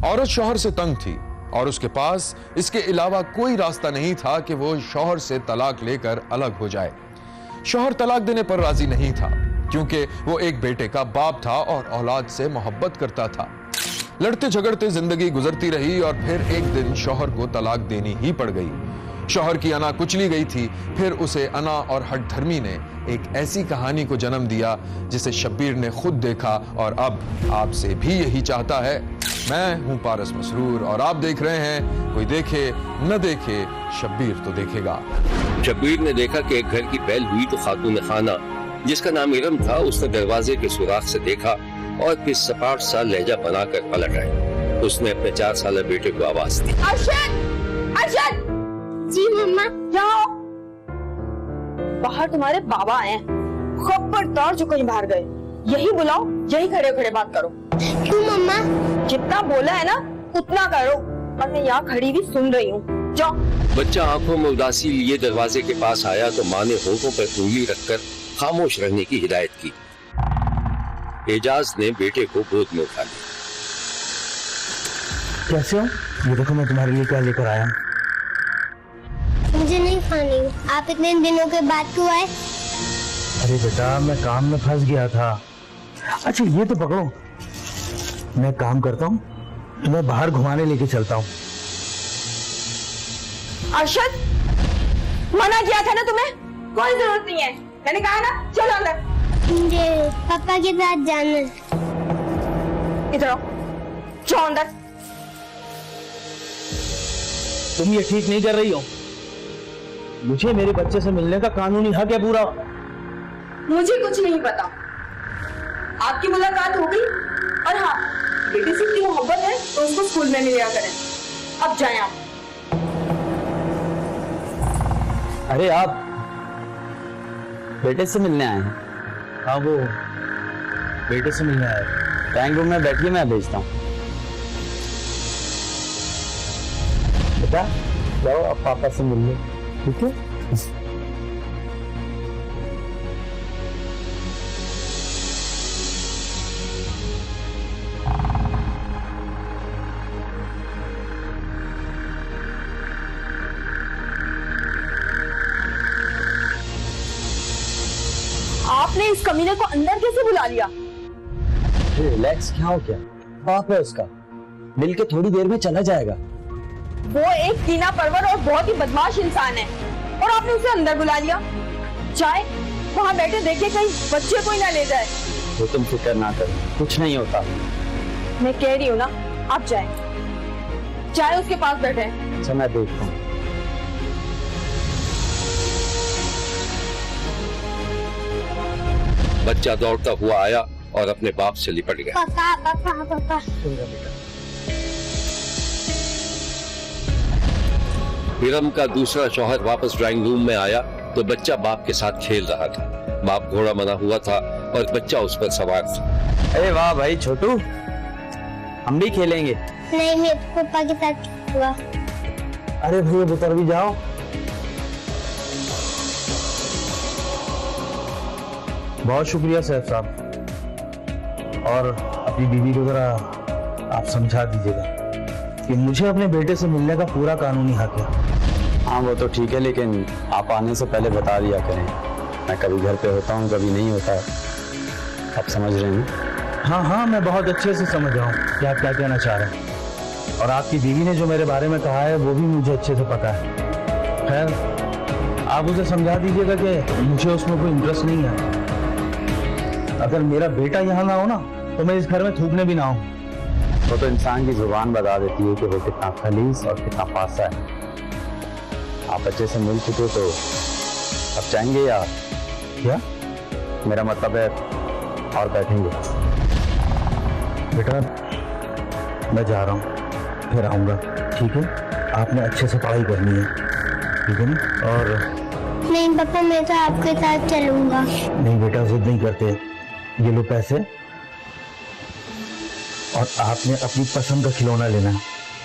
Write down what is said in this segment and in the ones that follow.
औरत शौहर से तंग थी और उसके पास इसके अलावा कोई रास्ता नहीं था कि वो शौहर से तलाक लेकर अलग हो जाए। शौहर तलाक देने पर राजी नहीं था क्योंकि वो एक बेटे का बाप था और औलाद से मोहब्बत करता था। लड़ते झगड़ते जिंदगी गुजरती रही और फिर एक दिन शौहर को तलाक देनी ही पड़ गई। शौहर की अना कुचली गई थी, फिर उसे अना और हठधर्मी ने एक ऐसी कहानी को जन्म दिया जिसे शब्बीर ने खुद देखा और अब आपसे भी यही चाहता है। मैं हूं पारस मसरूर और आप देख रहे हैं कोई देखे न देखे शब्बीर तो देखेगा। शब्बीर ने देखा कि एक घर की पहल हुई तो खातून खाना जिसका नाम इरम था उसने दरवाजे के सुराख से देखा और फिर सपाट सा लहजा बनाकर पलट आई। उसने अपने 4 साल बेटे को आवाज दी। अर्शद! अर्शद! जी मम्मा। जाओ, बाहर तुम्हारे बाबा आए हैं, खबरदार जो कहीं बाहर गए यही बुलाओ, यही खड़े खड़े बात करो। क्यों मम्मा? जितना बोला है ना उतना करो, और मैं यहाँ खड़ी भी सुन रही हूँ। जाओ। बच्चा आंखों में उदासी लिए दरवाजे के पास आया तो माँ ने होठों पर उंगली रखकर खामोश रहने की हिदायत की। एजाज ने बेटे को गोद में उठा लिया। कैसे हो? ये देखो मैं तुम्हारे लिए क्या लेकर आया हूँ। मुझे नहीं खानी। आप इतने दिनों के बाद क्यों आए? अरे बेटा मैं काम में फंस गया था। अच्छा ये तो पकड़ो, मैं काम करता हूँ, तुम्हें बाहर घुमाने लेके चलता हूँ। अर्शद, मना किया था ना तुम्हें, कोई जरूरत नहीं है, मैंने कहा ना चलो अंदर। मुझे पापा के साथ जाना है। इधर आओ, जाओ अंदर। तुम ये ठीक नहीं कर रही हो। मुझे मेरे बच्चे से मिलने का कानूनी हक है पूरा। मुझे कुछ नहीं पता, आपकी मुलाकात हो गई और हाँ बेटे से इतनी मोहब्बत है तो उसको स्कूल में मिल लिया करें। अब जाएं आप। अरे आप बेटे से मिलने आए हैं? हाँ वो बेटे से मिलने आया। ड्राइंग रूम में बैठिए, मैं भेजता हूँ। बेटा जाओ आप पापा से मिल लो, ठीक है? आपने इस कमीने को अंदर कैसे बुला लिया? रिलैक्स, क्या हो क्या? बाप है उसका, मिल के थोड़ी देर में चला जाएगा। वो एक कीना परवर और बहुत ही बदमाश इंसान है और आपने उसे अंदर बुला लिया। जाए वहाँ बैठे, देखे कहीं बच्चे कोई ना ले जाए। तो तुम फिक्र ना करो, कुछ नहीं होता। मैं कह रही हूँ ना, आप जाए, चाहे उसके पास बैठे। अच्छा मैं देखता हूँ। बच्चा दौड़ता हुआ आया और अपने बाप से लिपट गया। पापा पापा पापा। इरम का दूसरा शौहर वापस ड्राइंग रूम में आया तो बच्चा बाप के साथ खेल रहा था। बाप घोड़ा बना हुआ था और बच्चा उस पर सवार था। अरे वाह भाई छोटू, हम भी खेलेंगे। नहीं, मैं पापा के साथ खेलूंगा। अरे भैया उतर भी जाओ। बहुत शुक्रिया सैफ साहब, और अपनी बीवी को जरा आप समझा दीजिएगा कि मुझे अपने बेटे से मिलने का पूरा कानूनी हक है। हाँ वो तो ठीक है, लेकिन आप आने से पहले बता दिया करें। मैं कभी घर पे होता हूँ, कभी नहीं होता। आप समझ रहे हैं? हाँ हाँ मैं बहुत अच्छे से समझ रहा हूँ कि आप क्या कहना चाह रहे हैं, और आपकी बीवी ने जो मेरे बारे में कहा है वो भी मुझे अच्छे से पता है। खैर आप उसे समझा दीजिएगा कि मुझे उसमें कोई इंटरेस्ट नहीं है। अगर मेरा बेटा यहाँ ना हो ना तो मैं इस घर में थूकने भी ना हूँ। वो तो इंसान की जुबान बता देती है कि वो कितना खलीस और कितना फासा है। आप अच्छे से मिल चुके तो अब जाएंगे या क्या? मेरा मतलब है और बैठेंगे? बेटा मैं जा रहा हूँ, फिर आऊँगा, ठीक है? आपने अच्छे से पढ़ाई करनी है, ठीक है ना? और नहीं पापा, मैं तो आपके साथ चलूंगा। नहीं बेटा, जिद नहीं करते। ये लो पैसे, और आपने अपनी पसंद का खिलौना लेना है,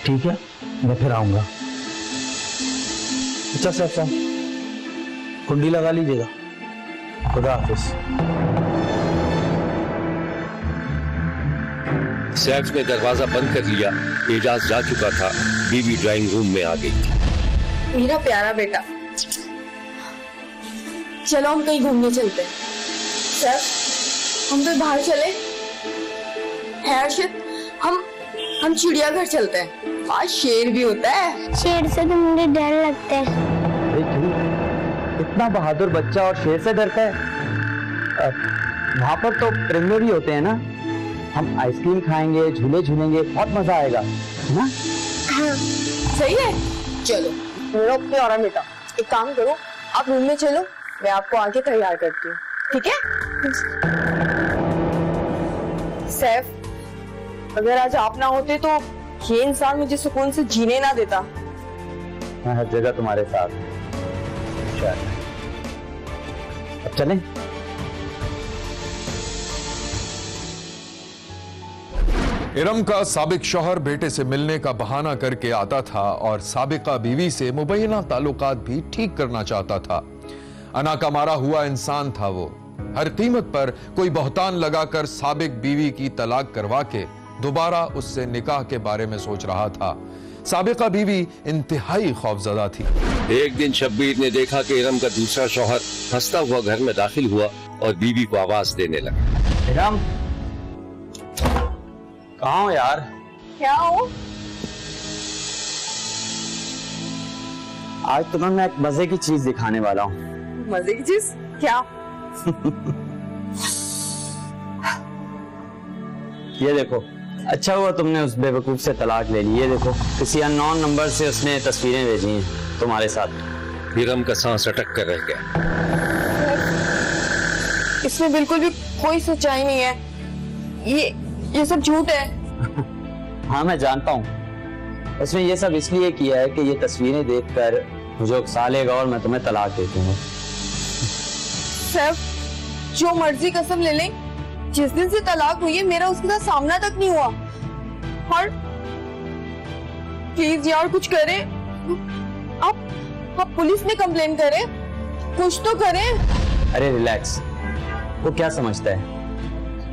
ठीक है? मैं फिर आऊंगा। अच्छा साहब, कुंडी लगा लीजिएगा। खुदा हाफिज। सैफ ने दरवाजा बंद कर लिया। एजाज जा चुका था। बीवी ड्राइंग रूम में आ गई थी। मेरा प्यारा बेटा, चलो हम कहीं घूमने चलते हैं। सर, हम तो बाहर चले हैं अर्शद, हम चिड़ियाघर चलते हैं। आज शेर भी होता है। शेर से तो मुझे डर लगता है। अरे क्यों? इतना बहादुर बच्चा और शेर से डरता है? वहाँ पर तो परिंदे भी होते हैं ना। हम आइसक्रीम खाएंगे, झूले झूलेंगे, बहुत मजा आएगा, है ना? हाँ। सही है, चलो। मेरा प्यारा बेटा, एक काम करो, आप रूम में चलो, मैं आपको आगे तैयार करती हूँ, ठीक है? सैफ, अगर आज आप ना होते तो ये इंसान मुझे सुकून से जीने ना देता। मैं हर जगह तुम्हारे साथ हूँ। अब चलें? इरम का साबिक शौहर बेटे से मिलने का बहाना करके आता था और साबिका बीवी से मुबैना ताल्लुकात भी ठीक करना चाहता था। अना का मारा हुआ इंसान था वो। हर कीमत पर कोई बहतान लगाकर साबिक बीवी की तलाक करवा के दोबारा उससे निकाह के बारे में सोच रहा था। साबिका बीवी इंतहाई खौफजदा थी। एक दिन शब्बीर ने देखा कि इरम का दूसरा शौहर हंसता हुआ घर में दाखिल हुआ और बीवी को आवाज देने लगा। इरम, कहाँ हो यार? क्या हो? आज तुम्हें मैं एक मजे की चीज दिखाने वाला हूँ। मजे की चीज? क्या? ये देखो, अच्छा हुआ तुमने उस बेवकूफ से तलाक ले ली। ये देखो, किसी अननोन नंबर से उसने तस्वीरें भेजी हैं तुम्हारे साथ। इरम का सांस अटक कर रह गया। इसमें बिल्कुल भी कोई सच्चाई नहीं है। ये सब झूठ है। हाँ, मैं जानता हूँ। उसने ये सब इसलिए किया है कि ये तस्वीरें देखकर मुझे उकसा लेगा और मैं तुम्हें तलाक दे दूंगा। सैफ, जो मर्जी कसम ले लें, जिस दिन से तलाक हुई है मेरा उसके साथ सामना तक नहीं हुआ। और प्लीज यार कुछ करें। आप पुलिस में कंप्लेन करें, कुछ तो करें। अरे रिलैक्स, वो क्या समझता है?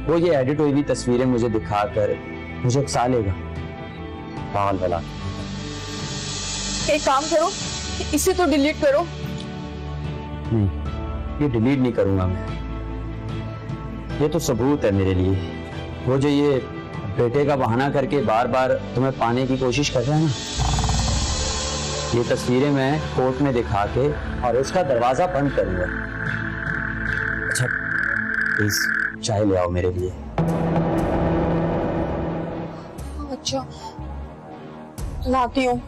वो ये एडिट हुई हुई तस्वीरें मुझे दिखाकर मुझे उकसा लेगा। पागल वाला। एक काम करो, इसे तो डिलीट करो। नहीं, ये डिलीट नहीं करूंगा मैं। ये तो सबूत है मेरे लिए। वो जो ये बेटे का बहाना करके बार बार तुम्हें पाने की कोशिश कर रहा है ना, ये तस्वीरें मैं कोर्ट में दिखा के और उसका दरवाजा बंद करूंगा। अच्छा, प्लीज चाय ले आओ मेरे लिए। अच्छा, लाती हूँ।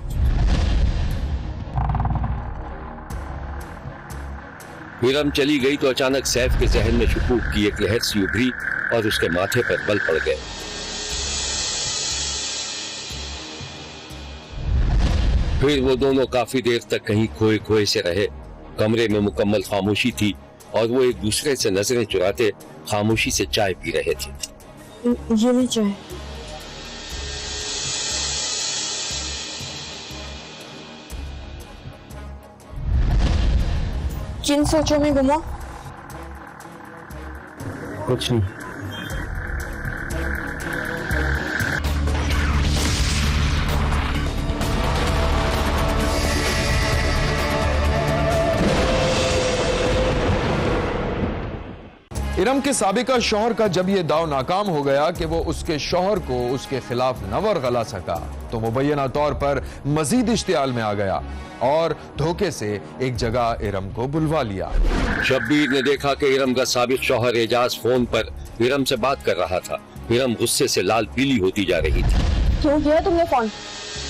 इरम चली गई तो अचानक सैफ के जहन में शुकूक की एक लहर सी उभरी और उसके माथे पर बल पड़ गए। फिर वो दोनों काफी देर तक कहीं खोए खोए से रहे। कमरे में मुकम्मल खामोशी थी और वो एक दूसरे से नजरें चुराते खामोशी से चाय पी रहे थे। ये नहीं चाय। किन सोचों में घुमा? कुछ नहीं। इरम के साबिका शौहर का जब यह दाव नाकाम हो गया कि वो उसके शौहर को उसके खिलाफ न वरगला सका, तो मुबैना तौर पर मजीद इश्तियाल में आ गया और धोखे से एक जगह इरम को बुलवा लिया। शब्बीर ने देखा कि इरम का साबिक शौहर एजाज फोन पर इरम से बात कर रहा था। इरम गुस्से से लाल पीली होती जा रही थी। क्यों किया तुमने फोन?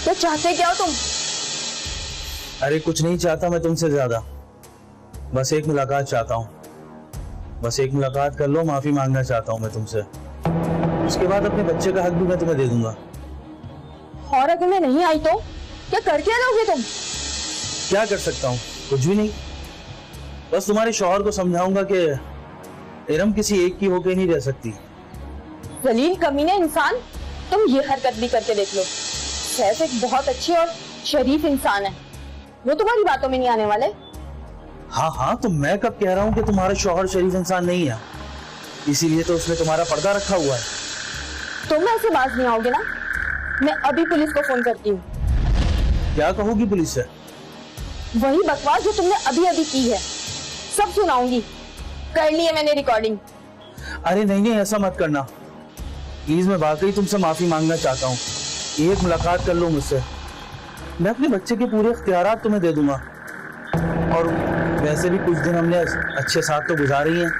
क्या चाहते क्या हो तुम? अरे कुछ नहीं चाहता मैं तुमसे ज्यादा, बस एक मुलाकात चाहता हूँ। बस एक मुलाकात कर लो, माफी मांगना चाहता हूँ मैं तुमसे। उसके बाद अपने बच्चे का हक भी मैं तुम्हें दे दूंगा। और अगर मैं नहीं आई तो क्या कर क्या लोगे तुम? क्या कर सकता हूँ? कुछ भी नहीं। बस तुम्हारे शौहर को समझाऊंगा कि इरम किसी एक की होके नहीं रह सकती। जलील कमीने इंसान, तुम ये हरकत भी करके देख लो। सैफ एक बहुत अच्छे और शरीफ इंसान है, वो तुम्हारी बातों में नहीं आने वाले। हाँ, तो मैं कब कह रहा हूँ कि तुम्हारा शौहर शरीफ इंसान नहीं है? इसीलिए तो उसने तुम्हारा पर्दा रखा हुआ है। तुम ऐसे बाज नहीं आओगे ना? मैं अभी पुलिस को फोन करती हूँ। क्या कहोगी पुलिस से? वही बकवास जो तुमने अभी अभी की है सब सुनाऊंगी। कर ली है मैंने रिकॉर्डिंग। अरे नहीं नहीं, ऐसा मत करना प्लीज। मैं वाकई तुमसे माफी मांगना चाहता हूँ। एक मुलाकात कर लो मुझसे, मैं अपने बच्चे के पूरे इख्तियारात तुम्हें दे दूंगा। और वैसे भी कुछ दिन हमने अच्छे साथ तो गुजारे ही हैं।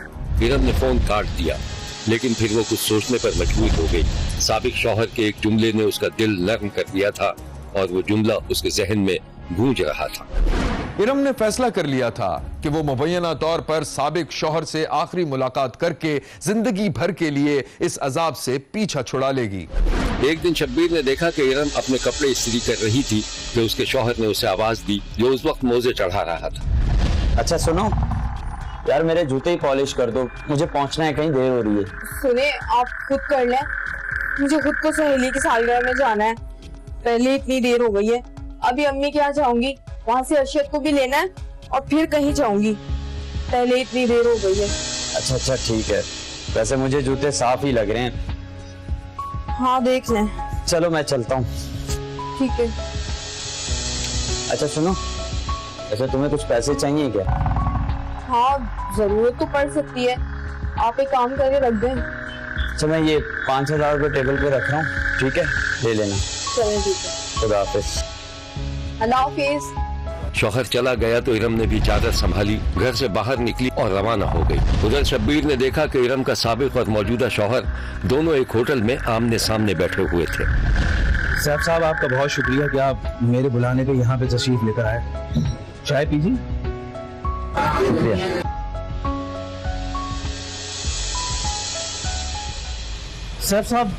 इरम ने फोन काट दिया, लेकिन फिर वो कुछ सोचने पर मजबूर हो गई। साबिक शौहर के एक जुमले ने उसका दिल नर्म कर दिया था और वो जुमला उसके जहन में गूंज रहा था। इरम ने फैसला कर लिया था कि वो मुबैना तौर पर साबिक शौहर से आखिरी मुलाकात करके जिंदगी भर के लिए इस अजाब से पीछा छुड़ा लेगी। एक दिन शब्बीर ने देखा कि इरम अपने कपड़े इस्त्री कर रही थी कि उसके शौहर ने उसे आवाज दी जो उस वक्त मोजे चढ़ा रहा था। अच्छा सुनो यार, मेरे जूते ही पॉलिश कर दो, मुझे पहुंचना है, कहीं देर हो रही है। सुने, आप खुद कर लें, मुझे खुद को सहेली की सालगिरह में जाना है। पहले इतनी देर हो गई है, अभी अम्मी के यहाँ जाऊंगी, वहाँ से अर्शद को भी लेना है और फिर कहीं जाऊंगी। पहले इतनी देर हो गई है। अच्छा अच्छा ठीक है, वैसे मुझे जूते साफ ही लग रहे हैं। हाँ देख लें। चलो मैं चलता हूँ। ठीक है। अच्छा सुनो, अच्छा तुम्हें कुछ पैसे चाहिए क्या? हाँ जरूरत तो पड़ सकती है, आप एक काम करके रख दें। अच्छा मैं ये 5,000 रुपये टेबल पे रख रहा हूँ, ठीक है, ले लेना। चलें ठीक है। खुदा हाफिज। अल्लाह हाफिज। शौहर चला गया तो इरम ने भी चादर संभाली, घर से बाहर निकली और रवाना हो गई। उधर शब्बीर ने देखा कि इरम का साबिक और मौजूदा शौहर दोनों एक होटल में आमने सामने बैठे हुए थे। सैफ साहब, आपका बहुत शुक्रिया कि आप मेरे बुलाने पे यहाँ पे तशरीफ लेकर आए। चाय पीजिए। शुक्रिया। सैफ साहब,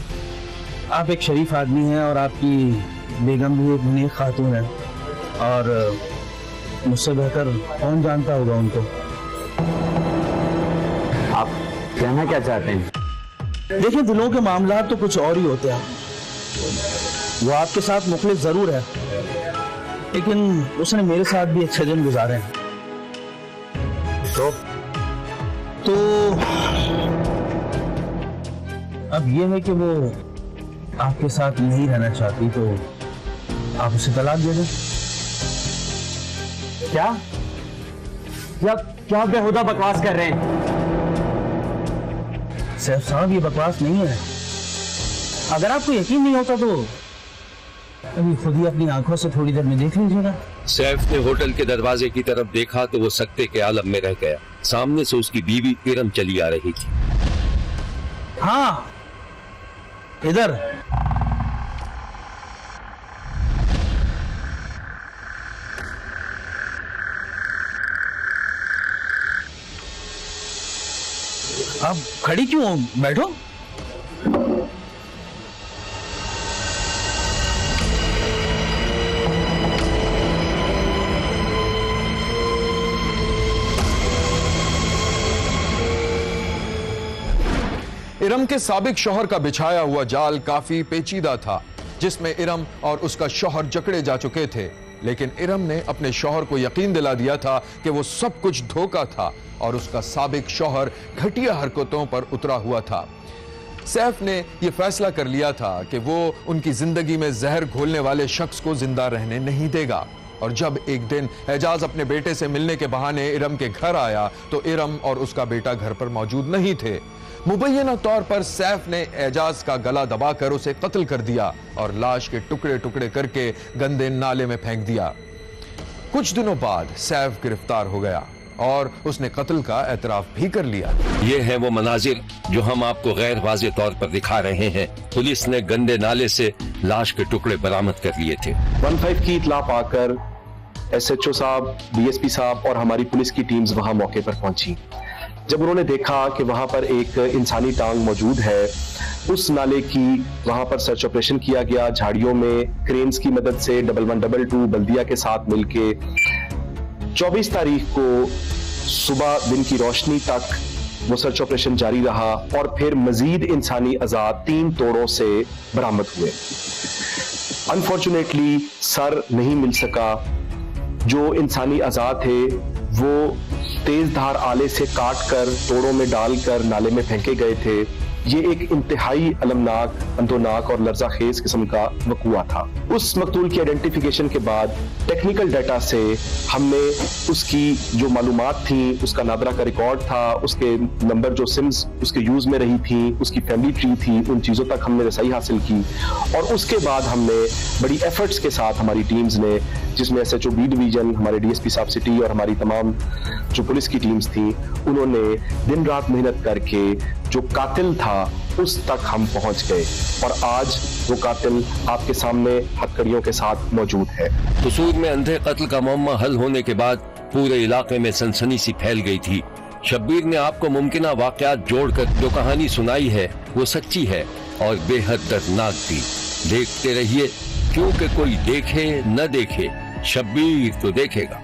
आप एक शरीफ आदमी हैं और आपकी बेगम भी एक नेक खातून है, और मुझसे बेहतर कौन जानता होगा उनको। आप कहना क्या चाहते हैं? देखिए, दिलों के मामला तो कुछ और ही होते हैं। वो आपके साथ मुखलिस जरूर है, लेकिन उसने मेरे साथ भी अच्छे दिन गुजारे हैं। तो अब ये है कि वो आपके साथ नहीं रहना चाहती, तो आप उसे तलाक दे दें। क्या क्या क्या बेहुदा बकवास कर रहे हैं? सैफ साहब, ये बकवास नहीं है। अगर आपको यकीन नहीं होता तो अभी खुद ही अपनी आंखों से थोड़ी देर में देख लीजिएगा। सैफ ने होटल के दरवाजे की तरफ देखा तो वो सकते के आलम में रह गया। सामने से उसकी बीवी इरम चली आ रही थी। हाँ, इधर। आप खड़ी क्यों हो? बैठो। इरम के साबिक शौहर का बिछाया हुआ जाल काफी पेचीदा था, जिसमें इरम और उसका शौहर जकड़े जा चुके थे। लेकिन इरम ने अपने शौहर को यकीन दिला दिया था कि वो सब कुछ धोखा था और उसका साबिक शौहर घटिया हरकतों पर उतरा हुआ था। सैफ ने यह फैसला कर लिया था कि वो उनकी जिंदगी में जहर घोलने वाले शख्स को जिंदा रहने नहीं देगा। और जब एक दिन एजाज अपने बेटे से मिलने के बहाने इरम के घर आया तो इरम और उसका बेटा घर पर मौजूद नहीं थे। मुबैना तौर पर सैफ ने एजाज का गला दबाकर उसे कत्ल कर दिया और लाश के टुकड़े टुकड़े करके गंदे नाले में फेंक दिया। कुछ दिनों बाद सैफ गिरफ्तार हो गया और उसने कत्ल का एतराफ भी कर लिया। ये है वो मनाजिर जो हम आपको गैर वाज़े तौर पर दिखा रहे हैं। पुलिस ने गंदे नाले से लाश के टुकड़े बरामद कर लिए थे। 15 की इतला पाकर SHO साहब, DSP साहब और हमारी पुलिस की टीम्स वहां मौके पर पहुंची। जब उन्होंने देखा कि वहां पर एक इंसानी टांग मौजूद है, उस नाले की वहां पर सर्च ऑपरेशन किया गया। झाड़ियों में क्रेन्स की मदद से 1122 बल्दिया के साथ मिलके 24 तारीख को सुबह दिन की रोशनी तक वो सर्च ऑपरेशन जारी रहा और फिर मजीद इंसानी अज़ाद 3 तोड़ों से बरामद हुए। अनफॉर्चुनेटली सर नहीं मिल सका। जो इंसानी अज़ाद थे वो तेज धार आले से काट कर तोड़ों में डालकर नाले में फेंके गए थे। ये एक इंतहाई अलमनाक, अंदोनाक और लर्जाखेज किस्म का वक़ुआ था। उस मकतूल की आइडेंटिफिकेशन के बाद टेक्निकल डाटा से हमने उसकी जो मालूमात थी, उसका नादरा का रिकॉर्ड था, उसके नंबर जो सिम्स उसके यूज में रही थी, उसकी फैमिली ट्री थी, उन चीज़ों तक हमने रसाई हासिल की। और उसके बाद हमने बड़ी एफर्ट्स के साथ हमारी टीम्स ने, जिसमें SHO बी डिवीजन, हमारे DSP साहब सिटी और हमारी तमाम जो पुलिस की टीम्स थी, उन्होंने दिन रात मेहनत करके जो कातिल था उस तक हम पहुंच गए। और आज वो कातिल आपके सामने हथकड़ियों के साथ मौजूद है। कसूर में अंधे कत्ल का मामला हल होने के बाद पूरे इलाके में सनसनी सी फैल गई थी। शब्बीर ने आपको मुमकिना वाकयात जोड़कर जो कहानी सुनाई है वो सच्ची है और बेहद दर्दनाक भी। देखते रहिए, क्योंकि कोई देखे न देखे, शब्बीर तो देखेगा।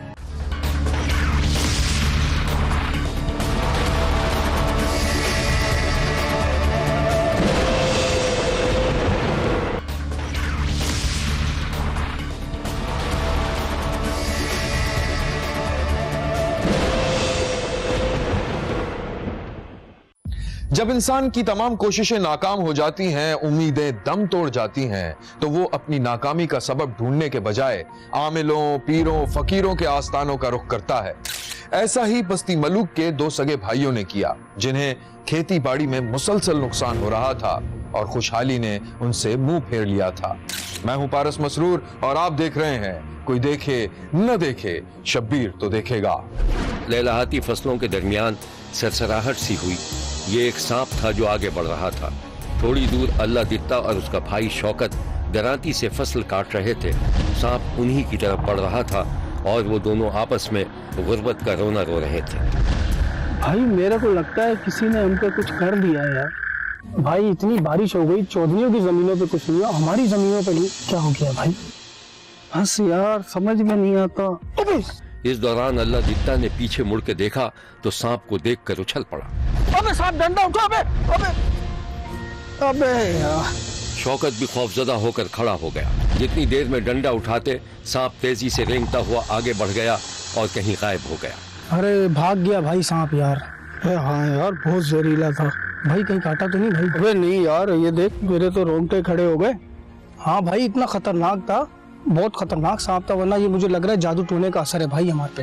जब इंसान की तमाम कोशिशें नाकाम हो जाती हैं, उम्मीदें दम तोड़ जाती हैं, तो वो अपनी नाकामी का सबब ढूंढने के बजाय आमिलों, पीरों, फकीरों के आस्थानों का रुख करता है। ऐसा ही बस्ती मलूक के 2 सगे भाइयों ने किया, जिन्हें खेती बाड़ी में मुसलसल नुकसान हो रहा था और खुशहाली ने उनसे मुंह फेर लिया था। मैं हूं पारस मसरूर और आप देख रहे हैं कोई देखे न देखे, शब्बीर तो देखेगा। लहलहाती फसलों के दरमियान सरसराहट सी हुई। ये एक सांप था जो आगे बढ़ रहा था। थोड़ी दूर अल्लाह दित्ता और उसका भाई शौकत दरांती से फसल काट रहे थे। सांप उन्हीं की तरफ बढ़ रहा था और वो दोनों आपस में गुर्बत का रोना रो रहे थे। भाई मेरे को लगता है किसी ने हम पे कुछ कर दिया है यार। भाई इतनी बारिश हो गई, चौधरियों की जमीनों पे कुछ हुआ, हमारी जमीनों पे नहीं। क्या हो गया भाई? बस यार समझ में नहीं आता। इस दौरान अल्लाह दित्ता ने पीछे मुड़ के देखा तो सांप को देखकर उछल पड़ा। अबे सांप, डंडा उठा। अबे यार। शौकत भी खौफजदा होकर खड़ा हो गया। जितनी देर में डंडा उठाते सांप तेजी से रेंगता हुआ आगे बढ़ गया और कहीं गायब हो गया। अरे भाग गया भाई सांप यार। हाँ यार बहुत जहरीला था भाई। कहीं काटा तो नहीं भाई? अबे नहीं यार, ये देख मेरे तो रोंगटे खड़े हो गए। हाँ भाई इतना खतरनाक था, बहुत खतरनाक सांप था। वरना ये मुझे लग रहा है जादू टोने का असर है भाई हमारे पे।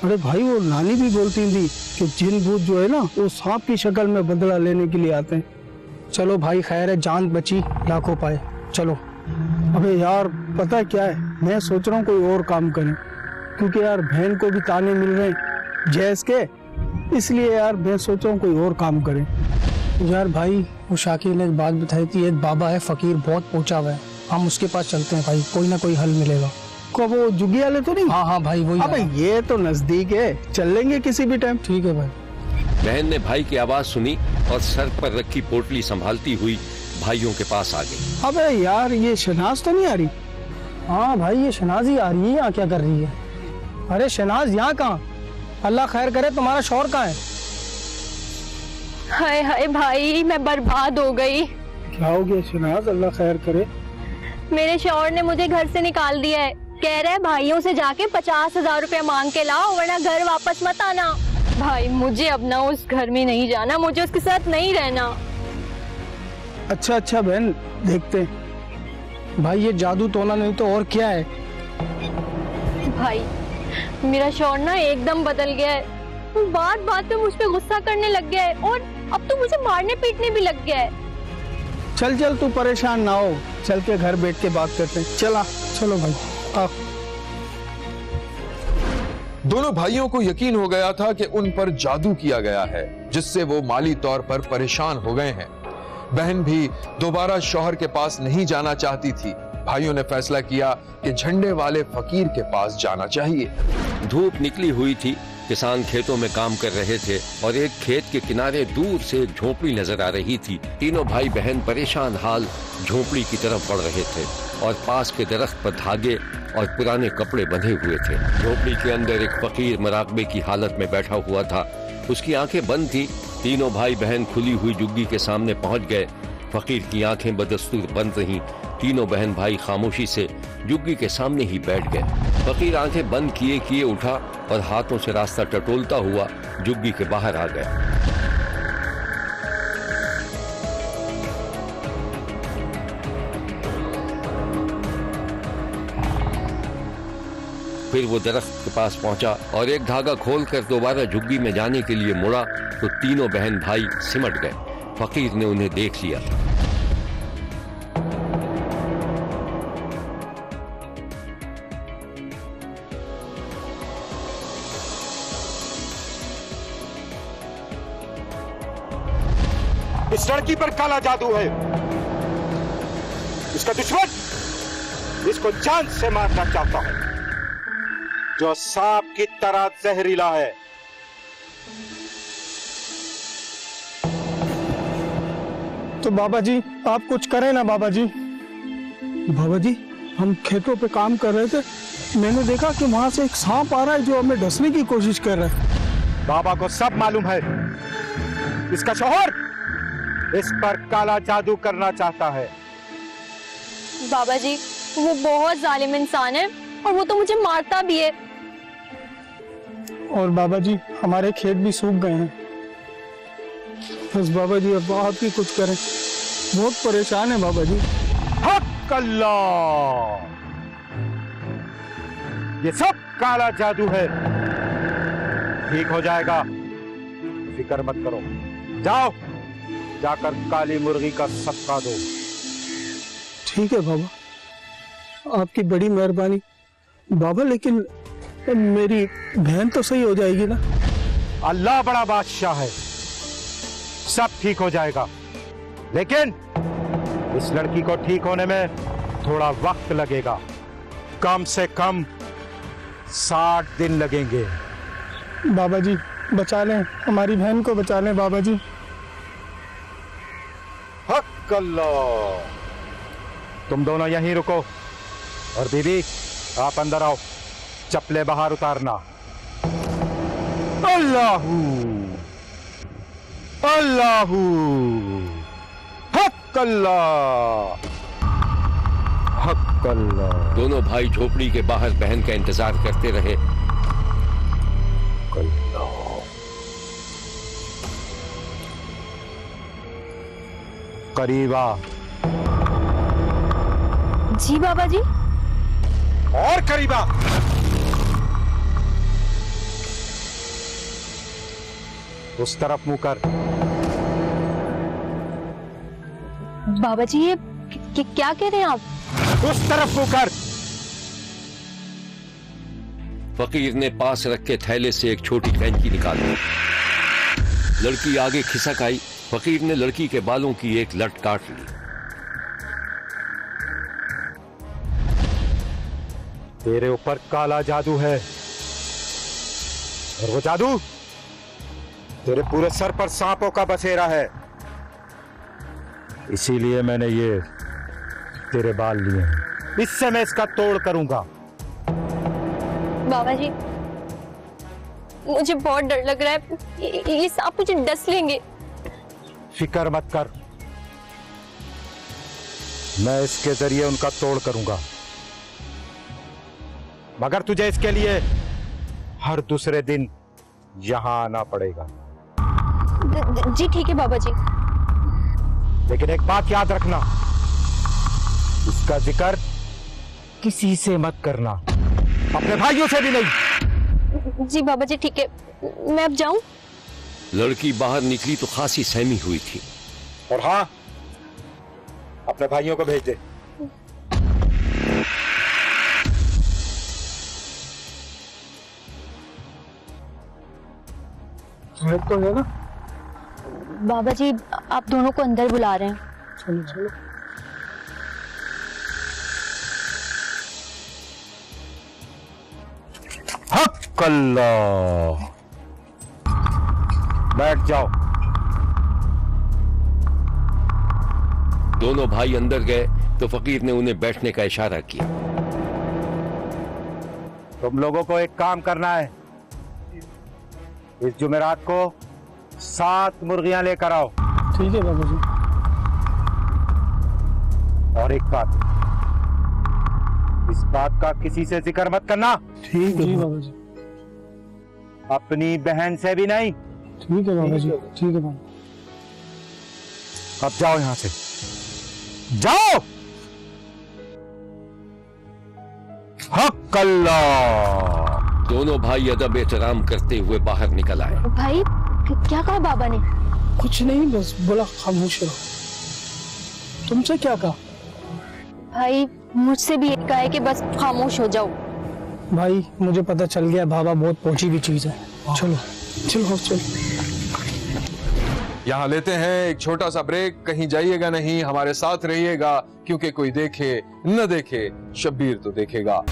अरे भाई वो नानी भी बोलती थी कि जिन भूत जो है ना वो सांप की शक्ल में बदला लेने के लिए आते हैं। चलो भाई खैर है, जान बची लाखों पाए। चलो। अबे यार पता है क्या है, मैं सोच रहा हूँ कोई और काम करें, क्योंकि यार बहन को भी ताने मिल रहे हैं जैस के, इसलिए यार मैं सोच रहा हूँ कोई और काम करें। यार भाई वो शाकिर ने एक बात बताई थी, एक बाबा है फकीर, बहुत पहुंचा हुआ है, हम उसके पास चलते हैं भाई, कोई ना कोई हल मिलेगा। को वो जुगी वाले तो नहीं? हाँ हाँ भाई वही। अबे ये तो नजदीक है, चल लेंगे किसी भी टाइम। ठीक है भाई। बहन ने भाई की आवाज सुनी और सर पर रखी पोटली संभालती हुई भाइयों के पास आ गई। अबे यार ये शहनाज तो नहीं आ रही? हाँ भाई ये शहनाज ही आ रही है। यहाँ क्या कर रही है? अरे शहनाज यहाँ कहाँ? अल्लाह खैर करे, तुम्हारा शौहर कहाँ है? हाय हाय भाई मैं बर्बाद हो गई। क्या हो गया शहनाज? अल्लाह खैर करे। मेरे शौहर ने मुझे घर से निकाल दिया है। कह रहे हैं भाइयों से जाके 50,000 रुपया मांग के लाओ वरना घर वापस मत आना। भाई मुझे अब ना उस घर में नहीं जाना, मुझे उसके साथ नहीं रहना। अच्छा अच्छा बहन देखते हैं। भाई ये जादू टोना नहीं तो और क्या है? भाई मेरा शौहर ना एकदम बदल गया है, बात बात पे मुझ पे गुस्सा करने लग गया है और अब तो मुझे मारने पीटने भी लग गया है। चल चल तू परेशान ना हो, चल के घर बैठ के बात करते हैं। चला चलो भाई। दोनों भाइयों को यकीन हो गया था कि उन पर जादू किया गया है, जिससे वो माली तौर पर परेशान हो गए हैं। बहन भी दोबारा शौहर के पास नहीं जाना चाहती थी। भाइयों ने फैसला किया कि झंडे वाले फकीर के पास जाना चाहिए। धूप निकली हुई थी, किसान खेतों में काम कर रहे थे और एक खेत के किनारे दूर से एक झोपड़ी नजर आ रही थी। तीनों भाई बहन परेशान हाल झोपड़ी की तरफ बढ़ रहे थे और पास के दरख्त पर धागे और पुराने कपड़े बंधे हुए थे। झोपड़ी के अंदर एक फकीर मराकबे की हालत में बैठा हुआ था, उसकी आंखें बंद थी। तीनों भाई बहन खुली हुई जुग्गी के सामने पहुंच गए। फकीर की आंखें बदस्तूर बंद रहीं। तीनों बहन भाई खामोशी से जुग्गी के सामने ही बैठ गए। फकीर आंखें बंद किए किए उठा और हाथों से रास्ता टटोलता हुआ जुग्गी के बाहर आ गया। फिर वो दरख्त के पास पहुंचा और एक धागा खोलकर दोबारा झुग्गी में जाने के लिए मुड़ा तो तीनों बहन भाई सिमट गए। फकीर ने उन्हें देख लिया। इस लड़की पर काला जादू है। इसका दुश्मन इसको जान से मारना चाहता है, जो सांप की तरह जहरीला है। तो बाबा जी आप कुछ करें ना बाबा जी। बाबा जी हम खेतों पे काम कर रहे थे, मैंने देखा कि वहां से एक सांप आ रहा है जो हमें डसने की कोशिश कर रहा है। बाबा को सब मालूम है, इसका शौहर इस पर काला जादू करना चाहता है। बाबा जी वो बहुत जालिम इंसान है और वो तो मुझे मारता भी है। और बाबा जी हमारे खेत भी सूख गए हैं। बस बाबा जी अब आप ही कुछ करें, बहुत परेशान है बाबा जी। हक अल्लाह, ये सब काला जादू है, ठीक हो जाएगा, फिक्र मत करो। जाओ जाकर काली मुर्गी का सदका दो। ठीक है बाबा, आपकी बड़ी मेहरबानी बाबा। लेकिन मेरी बहन तो सही हो जाएगी ना? अल्लाह बड़ा बादशाह है, सब ठीक हो जाएगा, लेकिन इस लड़की को ठीक होने में थोड़ा वक्त लगेगा, कम से कम 60 दिन लगेंगे। बाबा जी बचा लें, हमारी बहन को बचा लें बाबा जी। हक अल्लाह, तुम दोनों यहीं रुको और बीबी आप अंदर आओ, चप्पलें बाहर उतारना। अल्लाहू अल्लाहू, हक अल्लाह, हक अल्लाह। दोनों भाई झोपड़ी के बाहर बहन का इंतजार करते रहे। करीबा। जी बाबा जी। और करीबा। उस तरफ मुंह कर। बाबा जी ये क्या कह रहे हैं आप? उस तरफ मुंह कर। फकीर ने पास रख के थैले से एक छोटी कैंची निकाली। लड़की आगे खिसक आई। फकीर ने लड़की के बालों की एक लट काट ली। तेरे ऊपर काला जादू है और वो जादू तेरे पूरे सर पर सांपों का बसेरा है, इसीलिए मैंने ये तेरे बाल लिए हैं। इससे मैं इसका तोड़ करूंगा। बाबा जी मुझे बहुत डर लग रहा है, ये सांप मुझे डस लेंगे। फिक्र मत कर, मैं इसके जरिए उनका तोड़ करूंगा, मगर तुझे इसके लिए हर दूसरे दिन यहां आना पड़ेगा। जी ठीक है बाबा जी। लेकिन एक बात याद रखना, इसका जिक्र किसी से मत करना, अपने भाइयों से भी नहीं। जी बाबा जी ठीक है, मैं अब जाऊं? लड़की बाहर निकली तो खासी सहमी हुई थी। और हाँ, अपने भाइयों को भेज दे। तो है ना? बाबा जी आप दोनों को अंदर बुला रहे हैं। चलो चलो। हक अल्लाह, बैठ जाओ। दोनों भाई अंदर गए तो फकीर ने उन्हें बैठने का इशारा किया। तुम लोगों को एक काम करना है, इस जुमेरात को 7 मुर्गियां लेकर आओ। ठीक है बाबा जी। और एक बात, इस बात का किसी से जिक्र मत करना। ठीक है बाबा जी। अपनी बहन से भी नहीं। ठीक है बाबा जी। ठीक है बाबा। अब जाओ यहां से, जाओ। हक कल्ला। दोनों भाई अदब एहतराम करते हुए बाहर निकल आए। भाई क्या कहा बाबा ने? कुछ नहीं, बस बोला खामोश रहो। तुमसे क्या कहा? भाई मुझसे भी एक कहा है कि बस खामोश हो जाओ। भाई मुझे पता चल गया बाबा बहुत पहुंची हुई चीज है। चलो चलो चलो। यहाँ लेते हैं एक छोटा सा ब्रेक। कहीं जाइएगा नहीं, हमारे साथ रहिएगा, क्योंकि कोई देखे न देखे, शब्बीर तो देखेगा।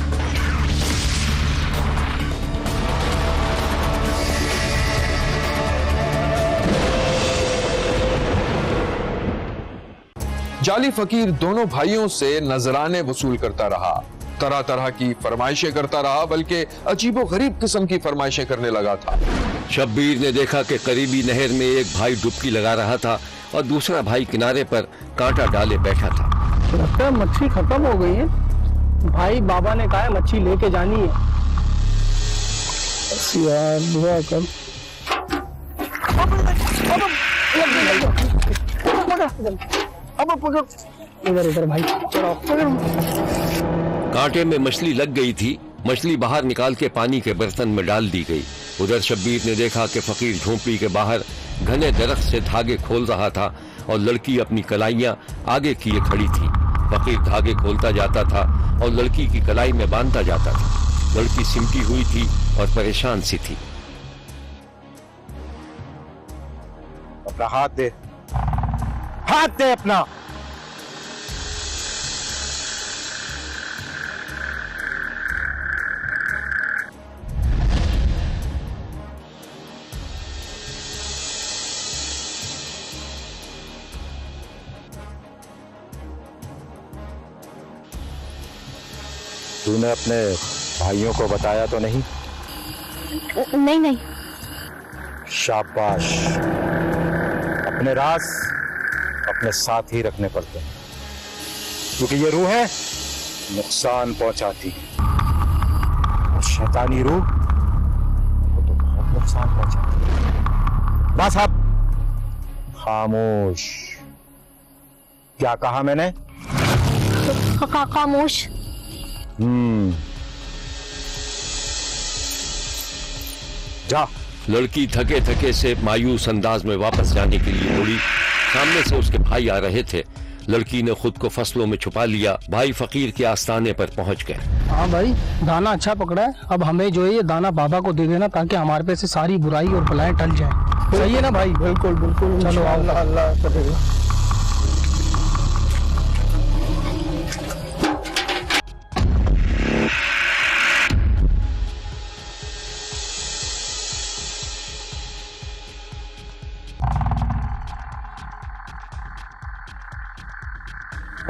जाली फकीर दोनों भाइयों से नजराने वसूल करता रहा, तरह तरह की फरमाइशें करता रहा, बल्कि अजीबो गरीब किस्म की फरमाइशें करने लगा था। शब्बीर ने देखा कि करीबी नहर में एक भाई डुबकी लगा रहा था और दूसरा भाई किनारे पर कांटा डाले बैठा था। लगता है मच्छी खत्म हो गई है। भाई बाबा ने कहा है मच्छी लेके जानी है। बस यार दुआ कर। इधर इधर भाई चलो। कांटे में मछली लग गई थी। मछली बाहर निकाल के पानी के बर्तन में डाल दी गई। उधर शब्बीर ने देखा कि फकीर झोंपड़ी के बाहर घने दरख्त से धागे खोल रहा था और लड़की अपनी कलाइयां आगे किए खड़ी थी। फकीर धागे खोलता जाता था और लड़की की कलाई में बांधता जाता था। लड़की सिमटी हुई थी और परेशान सी थी। अपना हाथ दे, हाथ दे अपना। तूने अपने भाइयों को बताया तो नहीं? नहीं नहीं। शाबाश। अपने राज अपने साथ ही रखने पड़ते हैं, क्योंकि ये रूह है नुकसान पहुंचाती है और शैतानी रूह वो तो बहुत नुकसान पहुंचाती है। बस अब खामोश। क्या कहा मैंने? खामोश। जा। लड़की थके थके से मायूस अंदाज में वापस जाने के लिए मुड़ी। सामने से उसके भाई आ रहे थे। लड़की ने खुद को फसलों में छुपा लिया। भाई फकीर के आस्थाने पर पहुंच गए। हाँ भाई दाना अच्छा पकड़ा है। अब हमें जो है ये दाना बाबा को दे देना, ताकि हमारे पे से सारी बुराई और बलाएं टल जाए। सही है ना भाई? बिल्कुल बिल्कुल। चलो अल्लाह अल्लाह करेगा।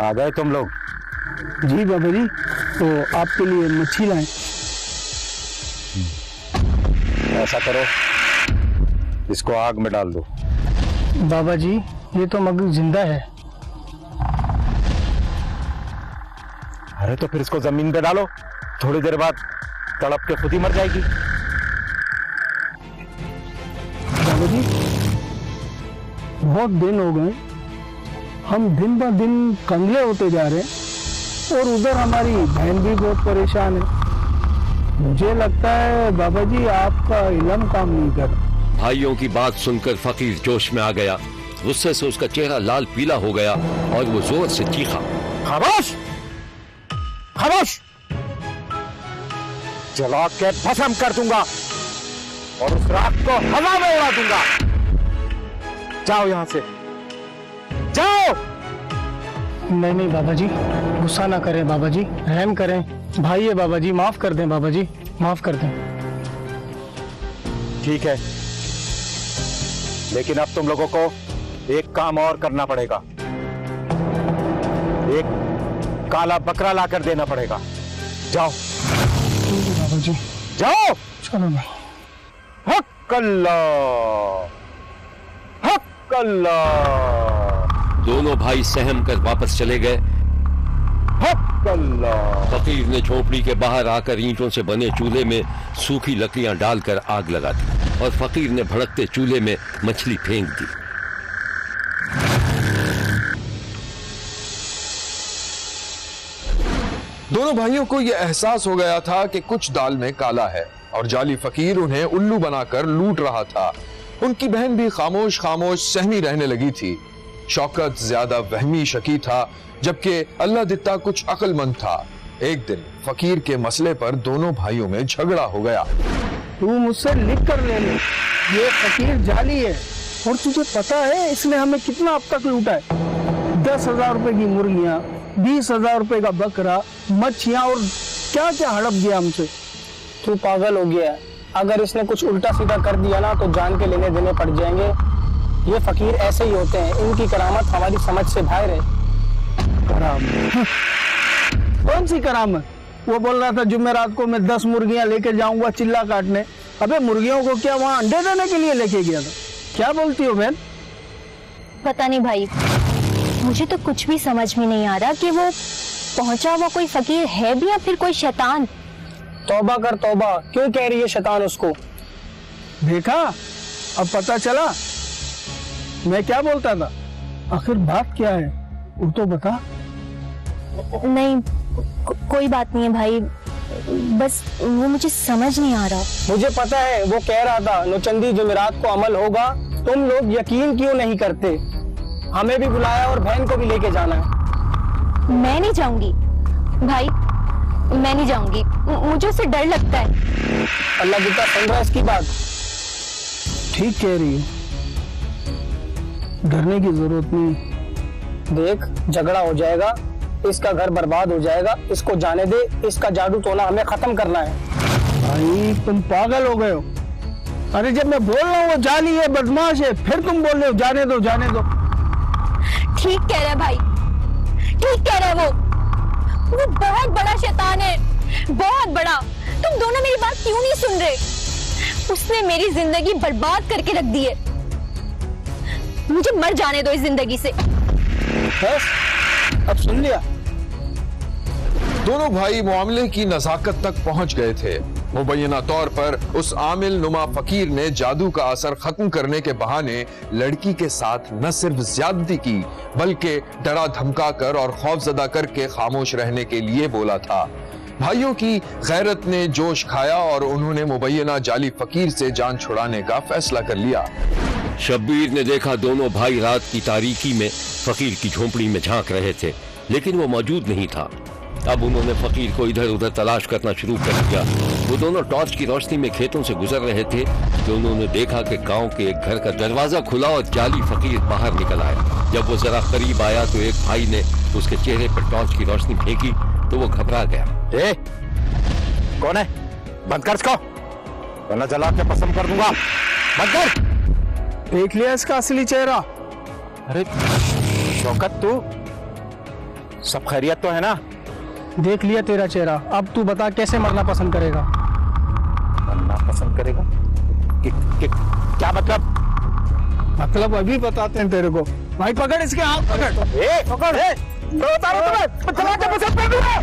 आ गए तुम लोग? जी बाबा जी, तो आपके लिए मच्छी लाएं। ऐसा करो, इसको आग में डाल दो। बाबा जी ये तो मगर जिंदा है। अरे तो फिर इसको जमीन पे डालो, थोड़ी देर बाद तड़प के खुद ही मर जाएगी। बाबा जी बहुत दिन हो गए, हम दिन ब दिन कंगले होते जा रहे हैं और उधर हमारी बहन भी बहुत परेशान है। मुझे लगता है बाबा जी आपका इल्म काम नहीं कर। भाइयों की बात सुनकर फकीर जोश में आ गया। गुस्से से उसका चेहरा लाल पीला हो गया और वो जोर से चीखा। खामोश, खामोश। जला के भस्म कर दूंगा और उस रात को हवा में उड़ा दूंगा। जाओ यहां से, जाओ। नहीं नहीं बाबा जी, गुस्सा ना करें बाबा जी, रहम करें। भाई है बाबा जी, माफ कर दें बाबा जी, माफ कर दें। ठीक है, लेकिन अब तुम लोगों को एक काम और करना पड़ेगा। एक काला बकरा लाकर देना पड़ेगा। जाओ बाबा जी, जाओ। चलो भाई। हक अल्लाह, हक अल्लाह। दोनों भाई सहम कर वापस चले गए। हक अल्लाह। फकीर ने झोपड़ी के बाहर आकर ईंटों से बने चूल्हे में सूखी लकड़ियां डालकर आग लगा दी और फकीर ने भड़कते चूल्हे में मछली फेंक दी। दोनों भाइयों को यह एहसास हो गया था कि कुछ दाल में काला है और जाली फकीर उन्हें उल्लू बनाकर लूट रहा था। उनकी बहन भी खामोश खामोश सहमी रहने लगी थी। शौकत ज्यादा वहमी शकी था, जबकि अल्लाह दित्ता कुछ अक्लमंद था। एक दिन फकीर के मसले पर दोनों भाइयों में झगड़ा हो गया। तू मुझसे लिख कर ले ले, ये फकीर जाली है और तुझे पता है इसने हमें कितना अब तक लूटा है। 10,000 रुपए की मुर्गियां, 20,000 रुपए का बकरा, मच्छियां और क्या क्या हड़प गया हमसे। तू पागल हो गया है। अगर इसने कुछ उल्टा सीधा कर दिया ना तो जान के लेने देने पड़ जाएंगे। ये फकीर ऐसे ही होते हैं, इनकी करामत हमारी समझ से बाहर है। करामत? कौन सी करामत? वो बोल रहा था जुमेरात को मैं 10 मुर्गियां लेके जाऊंगा चिल्ला काटने। अबे मुर्गियों को क्या वहां अंडे देने के लिए लेके गया था? क्या बोलती हो बहन? पता नहीं भाई, मुझे तो कुछ भी समझ में नहीं आ रहा कि वो पहुंचा हुआ कोई फकीर है भी या फिर कोई शैतान। तौबा कर तौबा, क्यों कह रही है शैतान उसको? देखा, अब पता चला मैं क्या बोलता था। आखिर बात क्या है वो तो बता। नहीं, कोई बात नहीं है भाई, बस वो मुझे समझ नहीं आ रहा। मुझे पता है, वो कह रहा था नौचंदी जुमेरात को अमल होगा। तुम लोग यकीन क्यों नहीं करते? हमें भी बुलाया और बहन को भी लेके जाना है। मैं नहीं जाऊंगी भाई, मैं नहीं जाऊंगी, मुझे उससे डर लगता है। अल्लाह जितना सुन रहा है इसकी बात। ठीक कह रही है, डरने की जरूरत नहीं। देख, झगड़ा हो जाएगा, इसका घर बर्बाद हो जाएगा। इसको जाने दे, इसका जादू टोना हमें खत्म करना है। भाई तुम पागल हो गए हो। अरे जब मैं बोल रहा हूँ वो जाली है, बदमाश है, फिर तुम बोल रहे हो जाने दो जाने दो। ठीक कह रहा है भाई, ठीक कह रहा है। वो बहुत बड़ा शैतान है, बहुत बड़ा। तुम दोनों मेरी बात क्यों नहीं सुन रहे? उसने मेरी जिंदगी बर्बाद करके रख दी है। मुझे मर जाने दो इस जिंदगी से। बस, अब सुन लिया। दोनों भाई मामले की नजाकत तक पहुंच गए थे। मुबैना तौर पर उस आमिल नुमा फकीर ने जादू का असर खत्म करने के बहाने लड़की के साथ न सिर्फ ज्यादती की, बल्कि डरा धमका कर और खौफजदा करके खामोश रहने के लिए बोला था। भाइयों की गैरत ने जोश खाया और उन्होंने मुबैना जाली फकीर से जान छुड़ाने का फैसला कर लिया। शब्बीर ने देखा दोनों भाई रात की तारीकी में फकीर की झोंपड़ी में झांक रहे थे, लेकिन वो मौजूद नहीं था। अब उन्होंने फकीर को इधर उधर तलाश करना शुरू कर दिया। वो दोनों टॉर्च की रोशनी में खेतों से गुजर रहे थे कि उन्होंने देखा कि गांव के एक घर का दरवाजा खुला और जाली फकीर बाहर निकल आया। जब वो जरा करीब आया तो एक भाई ने उसके चेहरे पर टॉर्च की रोशनी फेंकी तो वो घबरा गया। ए, कौन है? बंद कर इसको, वरना जला के पसंद कर दूंगा। बंद कर। देख लिया इसका असली चेहरा? अरे शौकत, तू सब खैरियत तो है ना? देख लिया तेरा चेहरा। अब तू बता कैसे मरना पसंद करेगा? मरना पसंद करेगा? क्या मतलब? मतलब अभी बताते हैं तेरे को। भाई पकड़ इसके हाथ, पकड़। पकड़। बता रहा हूं तुम्हें, चला के पसंद कर दूंगा।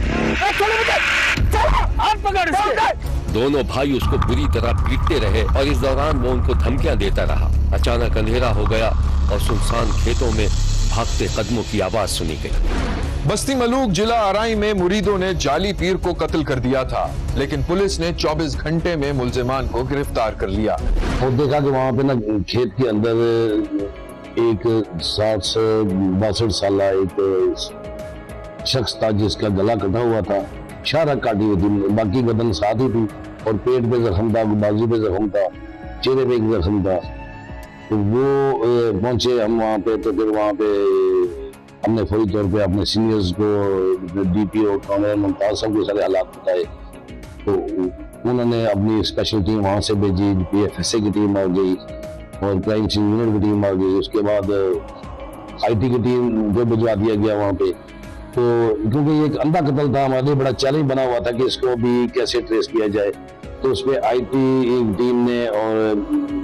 चलो, हाथ पकड़ इसके। दोनों भाई उसको बुरी तरह पीटते रहे और इस दौरान वो उनको धमकियां देता रहा। अचानक अंधेरा हो गया और सुनसान खेतों में भागते कदमों की आवाज सुनी गई। बस्ती मलूक जिला अराई में मुरीदों ने जाली पीर को कत्ल कर दिया था, लेकिन पुलिस ने 24 घंटे में मुलजिमान को गिरफ्तार कर लिया। और देखा कि वहाँ पे ना खेत के अंदर एक 60 से 62 साल एक शख्स था जिसका गला कटा हुआ था, शारक काटी हुई थी, बाकी बदन साथ ही थी और पेट पे जख्म था, बाजू पे जख्म था, चेहरे पे एक जख्म था। तो वो पहुंचे हम वहाँ पे, तो फिर वहाँ पे हमने फौरी तौर पे अपने सीनियर्स को, DPO कॉमरेड मुमताज साहब को सारे हालात बताए। तो उन्होंने अपनी स्पेशल टीम वहाँ से भेजी, PFSA की टीम आ गई और क्राइम सीन यूनिट की टीम आ गई। उसके बाद IT की टीम को भिजवा दिया गया वहाँ पे। तो क्योंकि ये एक अंधा कत्ल था, हमारे लिए बड़ा चैलेंज बना हुआ था कि इसको भी कैसे ट्रेस किया जाए। तो उसमें IT टीम ने और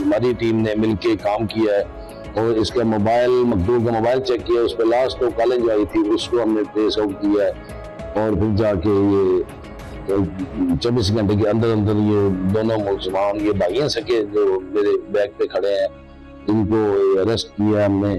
हमारी टीम ने मिलके काम किया है और इसका मोबाइल, मकदूर का मोबाइल चेक किया। उस पर लास्ट तो कॉलेज जो आई थी उसको हमने ट्रेस आउट किया है और फिर जाके ये 24 घंटे के अंदर अंदर ये दोनों मुलजिमान, ये भाइयों सके जो मेरे बैग पे खड़े हैं, इनको अरेस्ट किया हमने।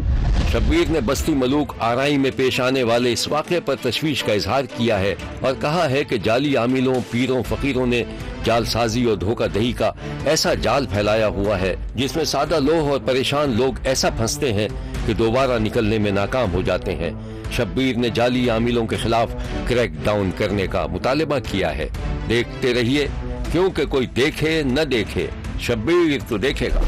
शब्बीर ने बस्ती मलूक आरई में पेश आने वाले इस वाक़े पर तशवीश का इजहार किया है और कहा है कि जाली आमिलों, पीरों, फकीरों ने जालसाजी और धोखाधड़ी का ऐसा जाल फैलाया हुआ है जिसमें सादा लोग और परेशान लोग ऐसा फंसते हैं कि दोबारा निकलने में नाकाम हो जाते हैं। शब्बीर ने जाली आमिलों के खिलाफ क्रैक डाउन करने का मुतालबा किया है। देखते रहिए, क्योंकि कोई देखे न देखे, शब्बीर तो देखेगा।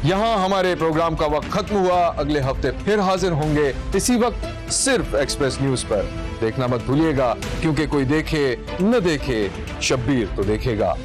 यहाँ हमारे प्रोग्राम का वक्त खत्म हुआ। अगले हफ्ते फिर हाजिर होंगे इसी वक्त सिर्फ एक्सप्रेस न्यूज पर। देखना मत भूलिएगा, क्योंकि कोई देखे न देखे, शब्बीर तो देखेगा।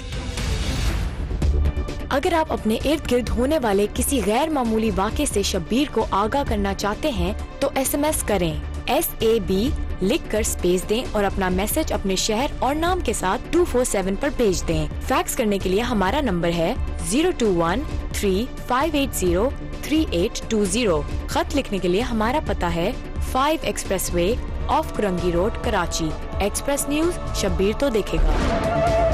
अगर आप अपने इर्द गिर्द होने वाले किसी गैर मामूली वाक़े से शब्बीर को आगाह करना चाहते हैं तो SMS करें SAB लिखकर स्पेस दें और अपना मैसेज अपने शहर और नाम के साथ 247 पर भेज दें। फैक्स करने के लिए हमारा नंबर है 02135803820। खत लिखने के लिए हमारा पता है 5 express way of Korangi road, Karachi. Express news, Shabbir तो देखेगा।